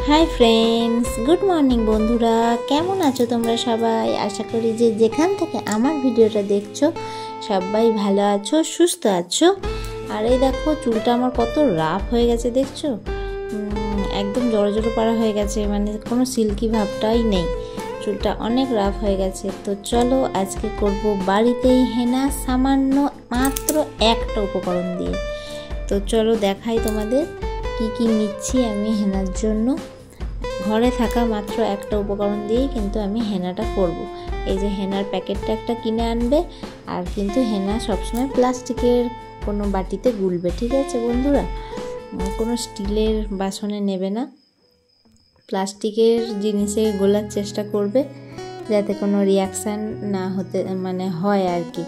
Hi friends, good morning বন্ধুরা। কেমন আছো তোমরা সবাই? আশা করি যে যেখান থেকে আমার ভিডিওটা দেখছো সবাই ভালো আছো, সুস্থ আছো। আর এই দেখো চুলটা আমার কত রাফ হয়ে গেছে দেখছো, একদম জড়ো জড়ো পাড়া হয়ে গেছে, মানে কোনো সিল্কি ভাবটাই নেই, চুলটা অনেক রাফ হয়ে গেছে। তো চলো আজকে করব বাড়িতেই হেনা, সামান্য মাত্র একটা উপকরণ দিয়ে। তো চলো দেখাই তোমাদের কি কি নিচ্ছি আমি হেনার জন্য। ঘরে থাকা মাত্র একটা উপকরণ দিয়েই কিন্তু আমি হেনাটা করব। এই যে হেনার প্যাকেটটা একটা কিনে আনবে, আর কিন্তু হেনা সবসময় প্লাস্টিকের কোনো বাটিতে গুলবে, ঠিক আছে বন্ধুরা? কোনো স্টিলের বাসনে নেবে না, প্লাস্টিকের জিনিসে গোলার চেষ্টা করবে যাতে কোনো রিয়াকশান না হতে হয় আর কি।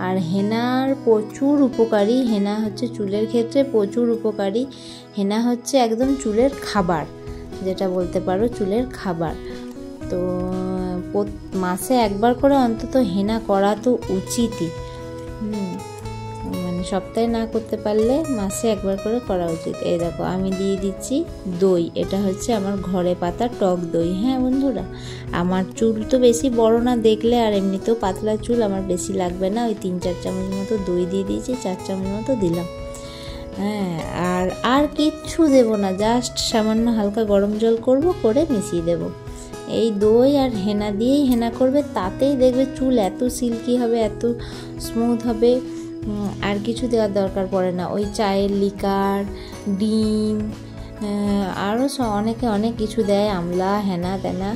আর হেনার প্রচুর উপকারী, হেনা হচ্ছে চুলের ক্ষেত্রে প্রচুর উপকারী। হেনা হচ্ছে একদম চুলের খাবার, যেটা বলতে পারো চুলের খাবার। তো মাসে একবার করে অন্তত হেনা করা তো উচিতই, সপ্তাহে না করতে পারলে মাসে একবার করে করা উচিত। এই দেখো আমি দিয়ে দিচ্ছি দই, এটা হচ্ছে আমার ঘরে পাতা টক দই। হ্যাঁ বন্ধুরা, আমার চুল তো বেশি বড় না দেখলে, আর এমনিতেও পাতলা চুল, আমার বেশি লাগবে না। ওই 3-4 চামচ মতো দই দিয়ে দিয়েছি, 4 চামচ মতো দিলাম। হ্যাঁ, আর কিচ্ছু দেবো না, জাস্ট সামান্য হালকা গরম জল করব, করে মিশিয়ে দেব। এই দই আর হেনা দিয়েই হেনা করবে, তাতেই দেখবে চুল এত সিল্কি হবে, এত স্মুথ হবে। আর কিছু দেওয়ার দরকার পড়ে না। ওই চায়ের লিকার, ডিম, আরও অনেকে অনেক কিছু দেয়, আমলা হেনা তেনা,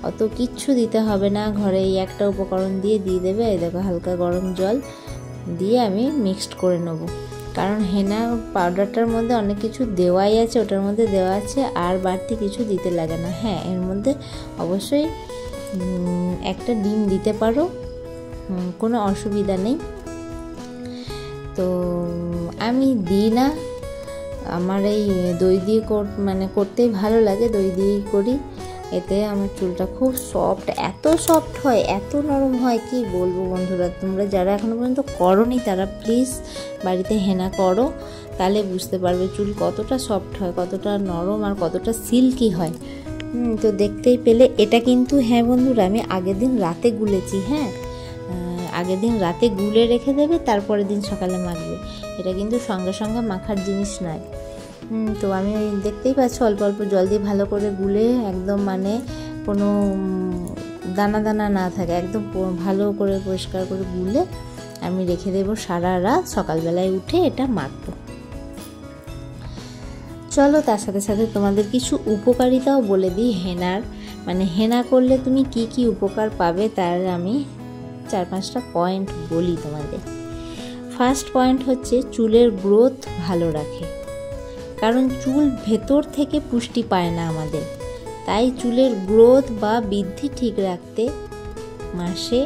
অত কিচ্ছু দিতে হবে না। ঘরে এই একটা উপকরণ দিয়ে দেবে। এই দেখো হালকা গরম জল দিয়ে আমি মিক্সড করে নেব, কারণ হেনা পাউডারটার মধ্যে অনেক কিছু দেওয়াই আছে, ওটার মধ্যে দেওয়া আছে, আর বাড়তি কিছু দিতে লাগে না। হ্যাঁ, এর মধ্যে অবশ্যই একটা ডিম দিতে পারো, কোনো অসুবিধা নেই। তো আমি দিই না, আমার এই দই দিয়ে করতেই ভালো লাগে, দই দিয়েই করি। এতে আমার চুলটা খুব সফট, এত সফট হয়, এত নরম হয়, কি বলবো বন্ধুরা। তোমরা যারা এখনো পর্যন্ত করোনি তারা প্লিজ বাড়িতে হেনা করো, তাহলে বুঝতে পারবে চুল কতটা সফট হয়, কতটা নরম, আর কতটা সিল্কি হয়। তো দেখতেই পেলে এটা কিন্তু, হ্যাঁ বন্ধুরা, আমি আগের দিন রাতে গুলেছি। হ্যাঁ, আগের দিন রাতে গুলে রেখে দেবে, তারপরের দিন সকালে মাখবে। এটা কিন্তু সঙ্গে সঙ্গে মাখার জিনিস নয়। তো আমি দেখতেই পাচ্ছি অল্প অল্প জল দিয়ে ভালো করে গুলে, একদম কোনো দানা দানা না থাকে, একদম ভালো করে পরিষ্কার করে গুলে আমি রেখে দেবো সারা রাত। সকালবেলায় উঠে এটা মাখবো। চলো তার সাথে সাথে তোমাদের কিছু উপকারিতাও বলে দিই হেনার। হেনা করলে তুমি কি কি উপকার পাবে তার আমি 4-5টা পয়েন্ট বলি তোমাদের। ফার্স্ট পয়েন্ট হচ্ছে চুলের গ্রোথ ভালো রাখে, কারণ চুল ভেতর থেকে পুষ্টি পায় না আমাদের, তাই চুলের গ্রোথ বা বৃদ্ধি ঠিক রাখতে মাসে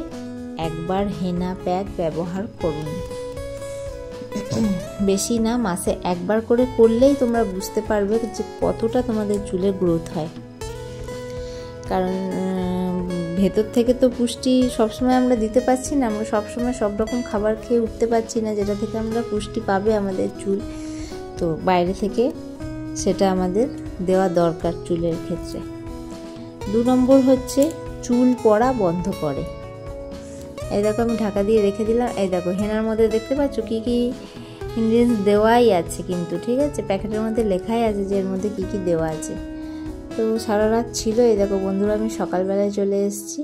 একবার হেনা প্যাক ব্যবহার করুন। বেশি না, মাসে একবার করে করলেই তোমরা বুঝতে পারবে যে কতটা তোমাদের চুলের গ্রোথ হয়। কারণ ভেতর থেকে তো পুষ্টি সবসময় আমরা দিতে পারছি না, আমরা সবসময় সব রকম খাবার খেয়ে উঠতে পারছি না যেটা থেকে আমরা পুষ্টি পাবে আমাদের চুল। তো বাইরে থেকে সেটা আমাদের দেওয়া দরকার চুলের ক্ষেত্রে। 2 নম্বর হচ্ছে চুল পড়া বন্ধ করে। এই দেখো আমি ঢাকা দিয়ে রেখে দিলাম। এই দেখো হেনার মধ্যে দেখতে পাচ্ছ কি কি ইনগ্রিডিয়েন্টস দেওয়াই আছে কিন্তু, ঠিক আছে, প্যাকেটের মধ্যে লেখাই আছে যে এর মধ্যে কি কি দেওয়া আছে। তো সারা রাত ছিল। এই দেখো বন্ধুরা, আমি সকালবেলায় চলে এসেছি।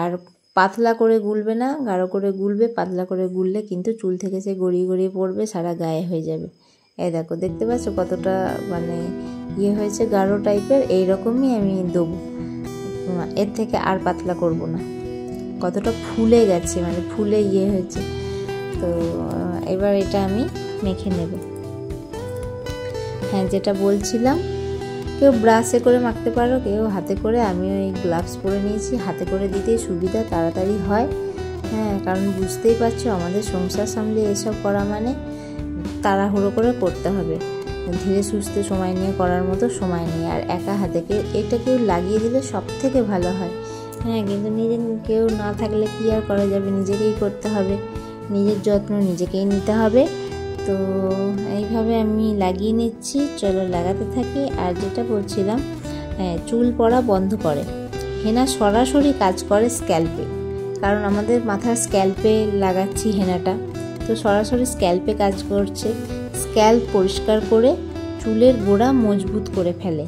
আর পাতলা করে গুলবে না, গাঢ় করে গুলবে। পাতলা করে গুললে কিন্তু চুল থেকে সে গড়িয়ে গড়িয়ে পড়বে, সারা গায়ে হয়ে যাবে। এই দেখো দেখতে পাচ্ছ কতটা হয়েছে, গাঢ় টাইপের। এইরকমই আমি দেবো, এর থেকে আর পাতলা করব না। কতটা ফুলে গেছে, ফুলে হয়েছে। তো এবার এটা আমি মেখে নেব। হ্যাঁ, যেটা বলছিলাম, কেউ ব্রাশে করে মাখতে পারো, কেউ হাতে করে। আমি ওই গ্লাভস পরে নিয়েছি, হাতে করে দিতেই সুবিধা, তাড়াতাড়ি হয়। হ্যাঁ, কারণ বুঝতেই পারছো আমাদের সংসার সামলে এসব করা তাড়াহুড়ো করে করতে হবে, ধীরে সুস্থে সময় নিয়ে করার মতো সময় নেই। আর একা হাতে এটা কেউ লাগিয়ে দিলে সব থেকে ভালো হয়। হ্যাঁ, কিন্তু কেউ না থাকলে কি আর করা যাবে, নিজেকেই করতে হবে, নিজের যত্ন নিজেকেই নিতে হবে। তো এইভাবে আমি লাগিয়ে নিচ্ছি। চলো লাগাতে থাকি। আর যেটা বলছিলাম, চুল পড়া বন্ধ করে। হেনা সরাসরি কাজ করে স্ক্যাল্পে, কারণ আমাদের মাথার স্ক্যাল্পে লাগাচ্ছি হেনাটা, তো সরাসরি স্ক্যাল্পে কাজ করছে। স্ক্যাল্প পরিষ্কার করে চুলের গোড়া মজবুত করে ফেলে,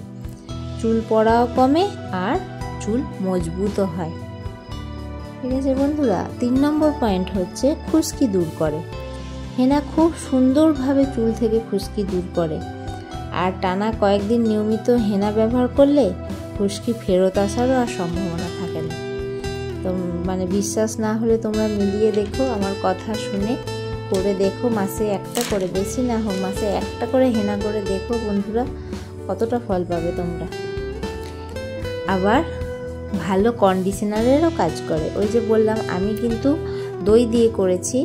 চুল পড়াও কমে আর চুল মজবুতও হয়। ঠিক আছে বন্ধুরা, 3 নম্বর পয়েন্ট হচ্ছে খুশকি দূর করে। হেনা খুব সুন্দরভাবে চুল থেকে খুশকি দূর করে, আর টানা কয়েকদিন নিয়মিত হেনা ব্যবহার করলে খুশকি ফেরত আসারও আর সম্ভাবনা থাকে না। তো মানে বিশ্বাস না হলে তোমরা মিলিয়ে দেখো, আমার কথা শুনে করে দেখো, মাসে একটা করে, বেশি না হোক মাসে একটা করে হেনা করে দেখো বন্ধুরা, কতটা ফল পাবে তোমরা। আবার ভালো কন্ডিশনারেরও কাজ করে। ওই যে বললাম আমি কিন্তু দই দিয়ে করেছি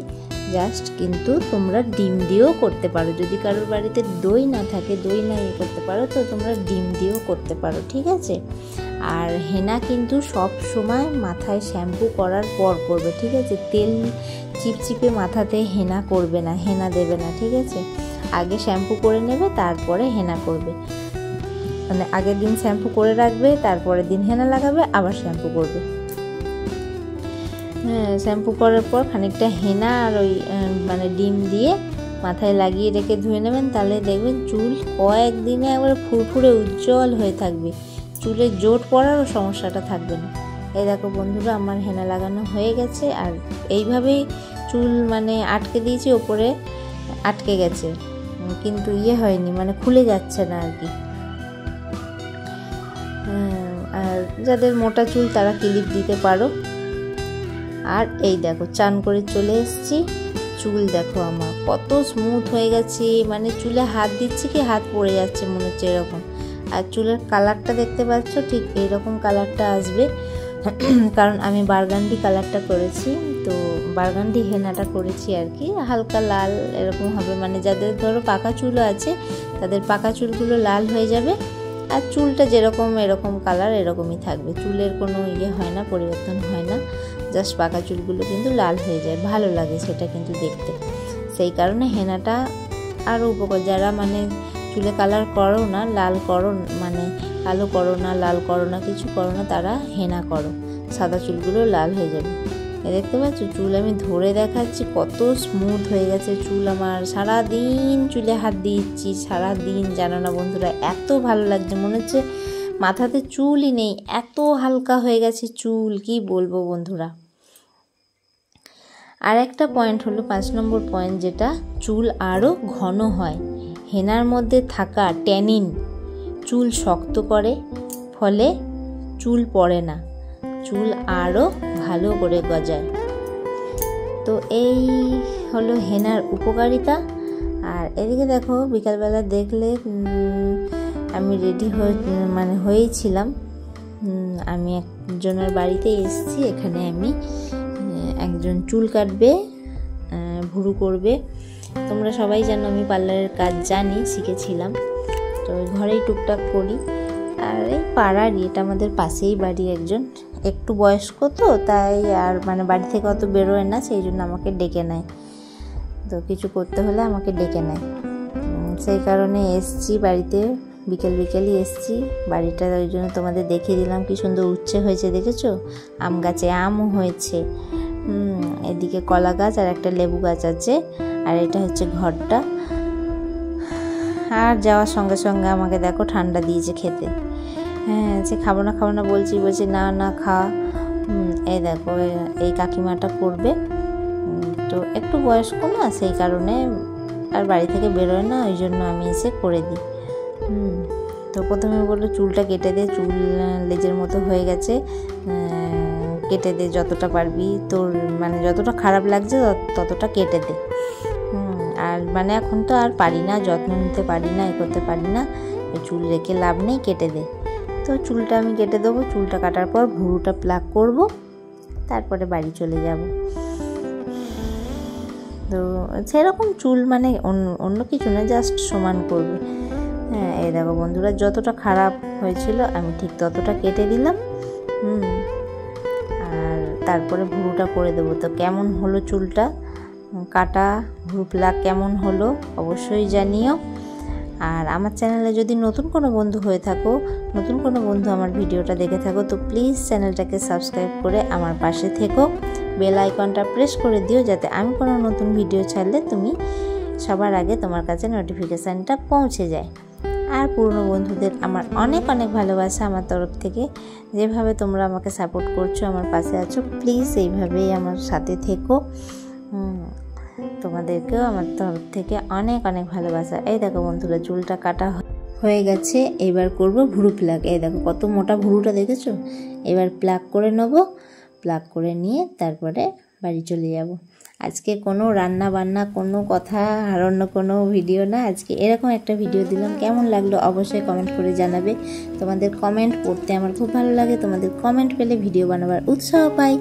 জাস্ট, কিন্তু তোমরা ডিম দিয়েও করতে পারো। যদি কারোর বাড়িতে দই না থাকে, দই না করতে পারো, তো তোমরা ডিম দিয়েও করতে পারো। ঠিক আছে। আর হেনা কিন্তু সব সময় মাথায় শ্যাম্পু করার পর করবে। ঠিক আছে, তেল চিপচিপে মাথাতে হেনা করবে না, হেনা দেবে না। ঠিক আছে, আগে শ্যাম্পু করে নেবে, তারপরে হেনা করবে। মানে আগের দিন শ্যাম্পু করে রাখবে, তারপরের দিন হেনা লাগাবে, আবার শ্যাম্পু করবে। শ্যাম্পু করার পর খানিকটা হেনা আর ওই মানে ডিম দিয়ে মাথায় লাগিয়ে রেখে ধুয়ে নেবেন, তাহলে দেখবেন চুল কয়েকদিনে একবার ফুরফুরে উজ্জ্বল হয়ে থাকবে, চুলে জোট পড়ারও সমস্যাটা থাকবে না। এই দেখো বন্ধুরা, আমার হেনা লাগানো হয়ে গেছে, আর এইভাবেই চুল মানে আটকে দিয়েছি, ওপরে আটকে গেছে, কিন্তু হয়নি, মানে খুলে যাচ্ছে না আর কি। আর যাদের মোটা চুল তারা ক্লিপ দিতে পারো। আর এই দেখো চান করে চলে এসেছি, চুল দেখো আমার কত স্মুথ হয়ে গেছে, মানে চুলে হাত দিচ্ছি কি হাত পড়ে যাচ্ছে মনে হচ্ছে এরকম। আর চুলের কালারটা দেখতে পাচ্ছ, ঠিক এইরকম কালারটা আসবে, কারণ আমি বার্গান্ডি কালারটা করেছি, তো বার্গান্ডি হেনাটা করেছি আর কি, হালকা লাল এরকম হবে। মানে যাদের ধরো পাকা চুলও আছে, তাদের পাকা চুলগুলো লাল হয়ে যাবে, আর চুলটা যেরকম এরকম কালার এরকমই থাকবে, চুলের কোনো হয় না, পরিবর্তন হয় না, জাস্ট পাকা চুলগুলো কিন্তু লাল হয়ে যায়, ভালো লাগে সেটা কিন্তু দেখতে। সেই কারণে হেনাটা আরও উপকার। যারা মানে চুলে কালার করো না, লাল করো, মানে কালো করো না, লাল করো না, কিছু করো না, তারা হেনা করো, সাদা চুলগুলো লাল হয়ে যাবে। দেখতে পাচ্ছ চুল আমি ধরে দেখাচ্ছি, কত স্মুথ হয়ে গেছে চুল আমার। সারাদিন চুলে হাত দিচ্ছি, সারাদিন, জানো না বন্ধুরা, এত ভালো লাগছে, মনে হচ্ছে মাথাতে চুলই নেই, এত হালকা হয়ে গেছে চুল, কি বলবো বন্ধুরা। আর একটা পয়েন্ট হলো 5 নম্বর পয়েন্ট, যেটা চুল আরও ঘন হয়। হেনার মধ্যে থাকা ট্যানিন চুল শক্ত করে, ফলে চুল পড়ে না, চুল আরও ভালো করে গজায়। তো এই হলো হেনার উপকারিতা। আর এদিকে দেখো বিকালবেলা দেখলে আমি রেডি হয়েছিলাম, আমি একজনের বাড়িতে এসেছি, এখানে আমি একজন চুল কাটবে, ভুরু করবে। তোমরা সবাই জানো আমি পার্লারের কাজ জানি, শিখেছিলাম, তো ঘরেই টুকটাক করি। আর এই পাড়ার এটা আমাদের পাশেই বাড়ি, একজন একটু বয়স্ক, তো তাই আর মানে বাড়ি থেকে অত বেরোয় না, সেই জন্য আমাকে ডেকে নেয়, তো কিছু করতে হলে আমাকে ডেকে নেয়। সেই কারণে এসছি বাড়িতে, বিকেলই এসছি বাড়িটা, ওই জন্য তোমাদের দেখিয়ে দিলাম কি সুন্দর উচ্ছে হয়েছে, দেখেছো? আম গাছে আমও হয়েছে, এদিকে কলা গাছ আর একটা লেবু গাছ আছে, আর এটা হচ্ছে ঘরটা। আর যাওয়ার সঙ্গে সঙ্গে আমাকে দেখো ঠান্ডা দিয়েছে খেতে। সে খাবো না বলছি না খা। এই দেখো এই কাকিমাটা করবে, তো একটু বয়স্ক না, সেই কারণে আর বাড়ি থেকে বেরোয় না, ওই জন্য আমি এসে করে দিই। তো প্রথমে বললো চুলটা কেটে দে, চুল লেজের মতো হয়ে গেছে, কেটে দে যতটা পারবি, তোর মানে যতটা খারাপ লাগছে ততটা কেটে দে। আর মানে এখন তো আর পারি না, যত্ন নিতে পারি না, করতে পারি না, চুল রেখে লাভ নেই, কেটে দে। তো চুলটা আমি কেটে দেবো, চুলটা কাটার পর ভুরুটা প্লাক করব, তারপরে বাড়ি চলে যাব। তো সেরকম চুল মানে অন্য কিছু না, জাস্ট সমান করবে। এই দেখো বন্ধুরা, যতটা খারাপ হয়েছিল আমি ঠিক ততটা কেটে দিলাম, আর তারপরে ভুরুটা করে দেবো। তো কেমন হলো চুলটা কাটা, ভুরু প্লাক কেমন হলো অবশ্যই জানিও। আর আমার চ্যানেলে যদি নতুন কোনো বন্ধু হয়ে থাকো, নতুন কোনো বন্ধু আমার ভিডিওটা দেখে থাকো, তো প্লিজ চ্যানেলটাকে সাবস্ক্রাইব করে আমার পাশে থেকো, বেল আইকনটা প্রেস করে দিও, যাতে আমি কোনো নতুন ভিডিও ছাড়লে তুমি সবার আগে তোমার কাছে নোটিফিকেশানটা পৌঁছে যায়। আর পুরনো বন্ধুদের আমার অনেক অনেক ভালোবাসা আমার তরফ থেকে। যেভাবে তোমরা আমাকে সাপোর্ট করছো, আমার পাশে আছো, প্লিজ এইভাবেই আমার সাথে থেকো। তোমাদেরকেও আমার তরফ থেকে অনেক অনেক ভালোবাসা। এই দেখো বন্ধুরা, চুলটা কাটা হয়ে গেছে, এবার করব ভুরু প্লাক। এই দেখো কত মোটা ভুরুটা, দেখেছো? এবার প্লাক করে নেব, প্লাক করে নিয়ে তারপরে বাড়ি চলে যাব। আজকে কোনো রান্না বান্না কোনো কথা আর অন্য কোনো ভিডিও না, আজকে এরকম একটা ভিডিও দিলাম। কেমন লাগলো অবশ্যই কমেন্ট করে জানাবে। তোমাদের কমেন্ট পড়তে আমার খুব ভালো লাগে, তোমাদের কমেন্ট পেলে ভিডিও বানাবার উৎসাহ পাই।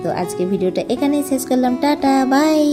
তো আজকে ভিডিওটা এখানেই শেষ করলাম, টাটা বাই।